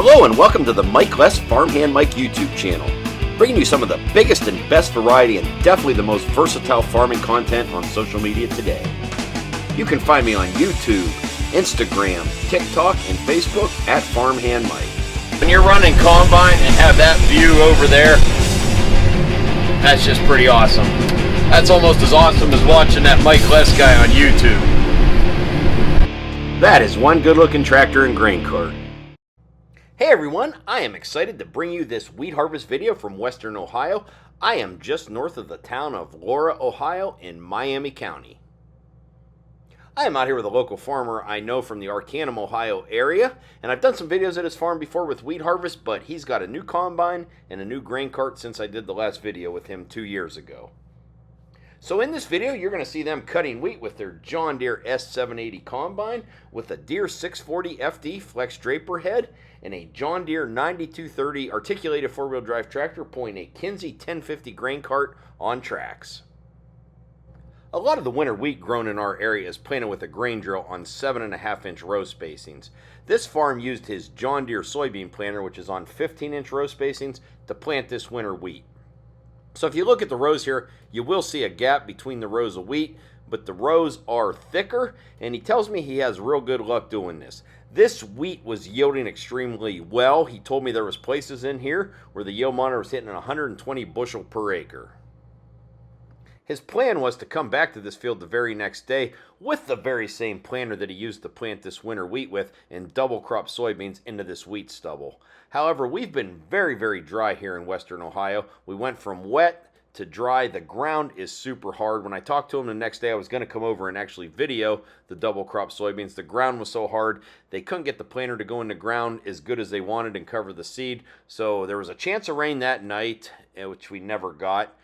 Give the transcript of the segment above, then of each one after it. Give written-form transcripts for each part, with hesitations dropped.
Hello and welcome to the Mike Less Farmhand Mike YouTube channel, bringing you some of the biggest and best variety and definitely the most versatile farming content on social media today. You can find me on YouTube, Instagram, TikTok, and Facebook at Farmhand Mike. When you're running combine and have that view over there, that's just pretty awesome. That's almost as awesome as watching that Mike Less guy on YouTube. That is one good-looking tractor and grain cart. Hey everyone, I am excited to bring you this wheat harvest video from Western Ohio. I am just north of the town of Laura, Ohio in Miami County. I am out here with a local farmer I know from the Arcanum, Ohio area, and I've done some videos at his farm before with wheat harvest, but he's got a new combine and a new grain cart since I did the last video with him 2 years ago. So in this video, you're going to see them cutting wheat with their John Deere S780 combine with a Deere 640 FD flex draper head and a John Deere 9230 articulated four-wheel drive tractor pulling a Kinze 1050 grain cart on tracks. A lot of the winter wheat grown in our area is planted with a grain drill on 7.5-inch row spacings. This farm used his John Deere soybean planter, which is on 15-inch row spacings, to plant this winter wheat. So if you look at the rows here, you will see a gap between the rows of wheat, but the rows are thicker, and he tells me he has real good luck doing this. This wheat was yielding extremely well. He told me there was places in here where the yield monitor was hitting 120 bushel per acre. His plan was to come back to this field the very next day with the very same planter that he used to plant this winter wheat with and double crop soybeans into this wheat stubble. However, we've been very, very dry here in Western Ohio. We went from wet to dry. The ground is super hard. When I talked to him the next day, I was going to come over and actually video the double crop soybeans. The ground was so hard, they couldn't get the planter to go in the ground as good as they wanted and cover the seed. So there was a chance of rain that night, which we never got.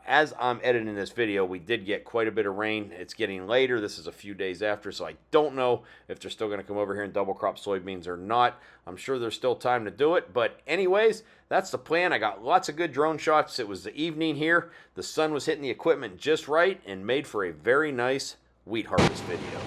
As I'm editing this video, we did get quite a bit of rain. It's getting later. This is a few days after, so I don't know if they're still going to come over here and double crop soybeans or not. I'm sure there's still time to do it, but anyways, that's the plan. I got lots of good drone shots. It was the evening here. The sun was hitting the equipment just right and made for a very nice wheat harvest video.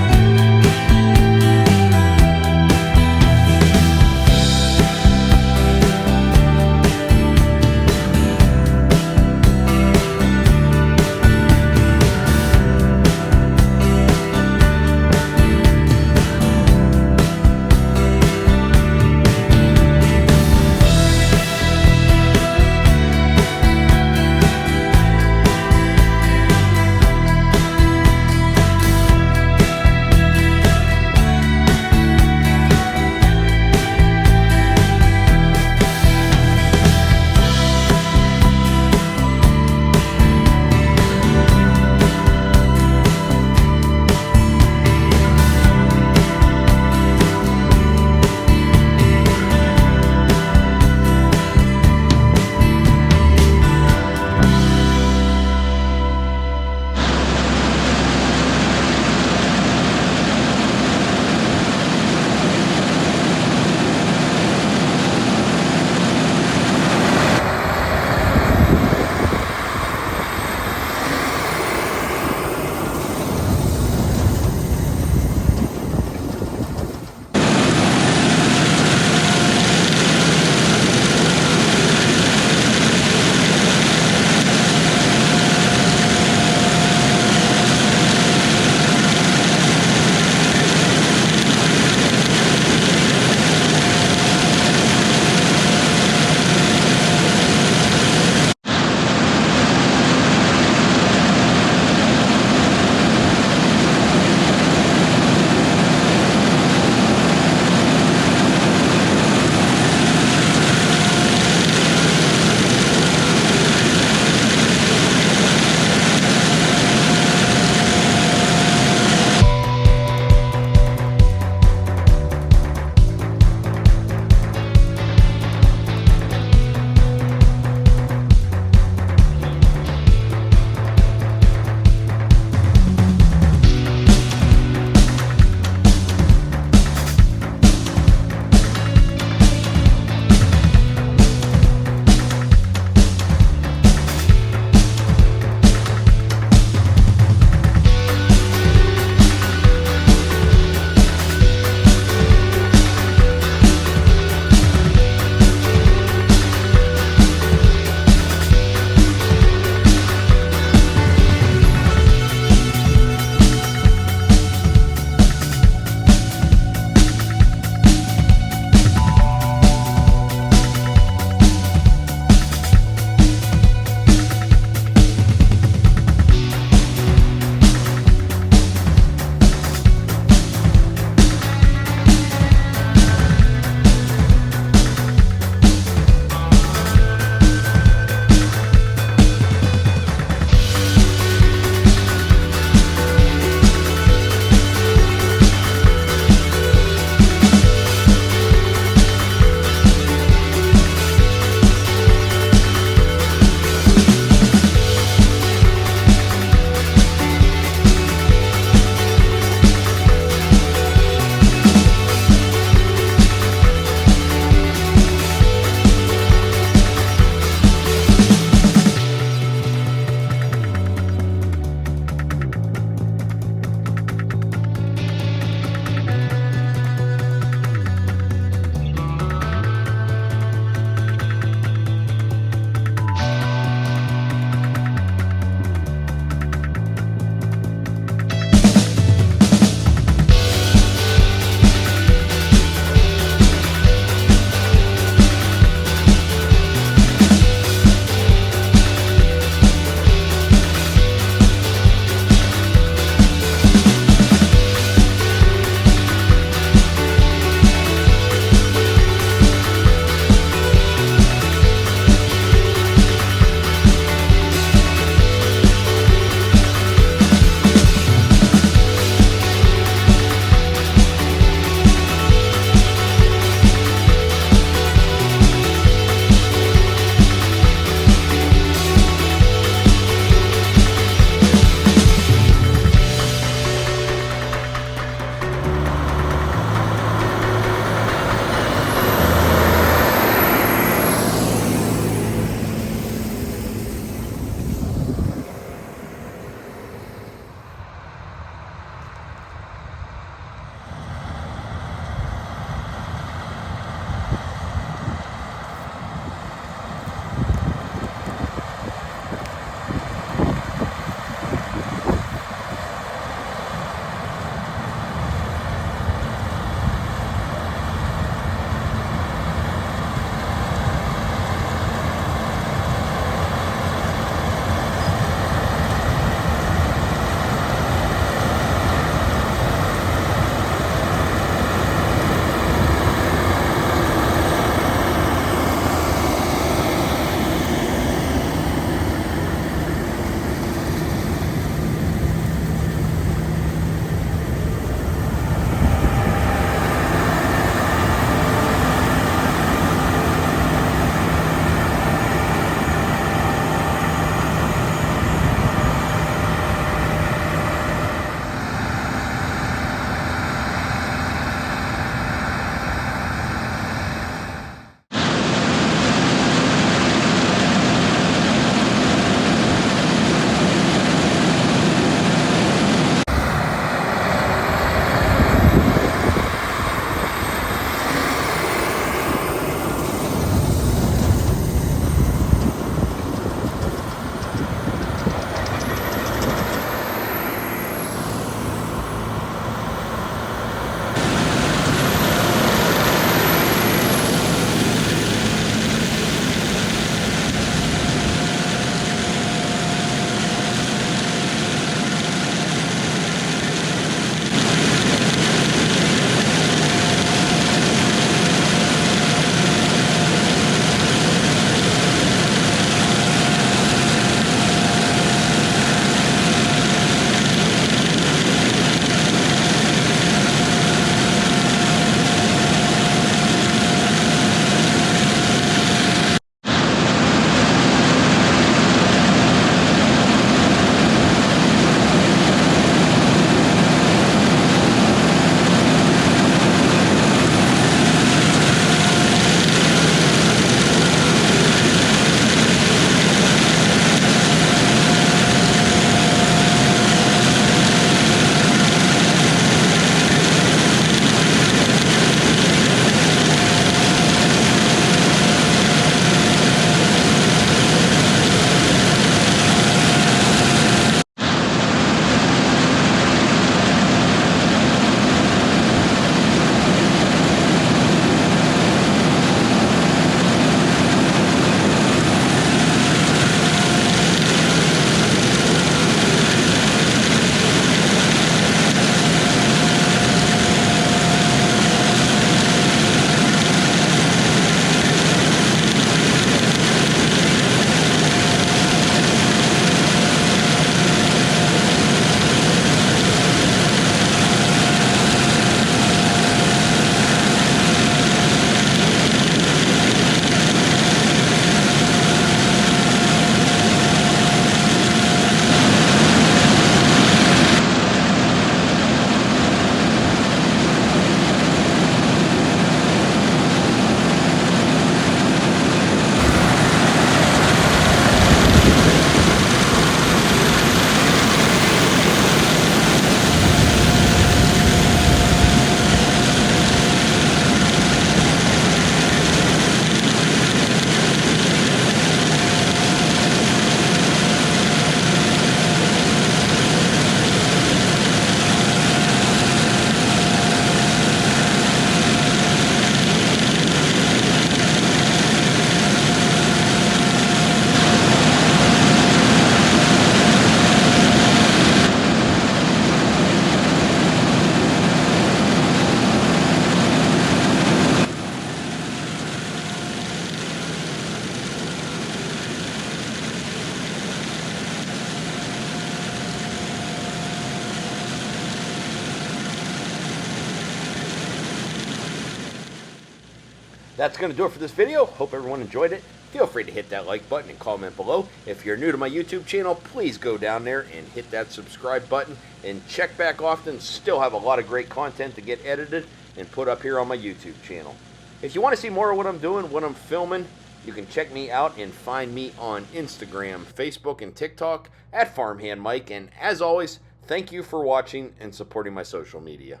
That's going to do it for this video. Hope everyone enjoyed it. Feel free to hit that like button and comment below. If you're new to my YouTube channel, please go down there and hit that subscribe button and check back often. Still have a lot of great content to get edited and put up here on my YouTube channel. If you want to see more of what I'm doing, what I'm filming, you can check me out and find me on Instagram, Facebook, and TikTok at Farmhand Mike. And as always, thank you for watching and supporting my social media.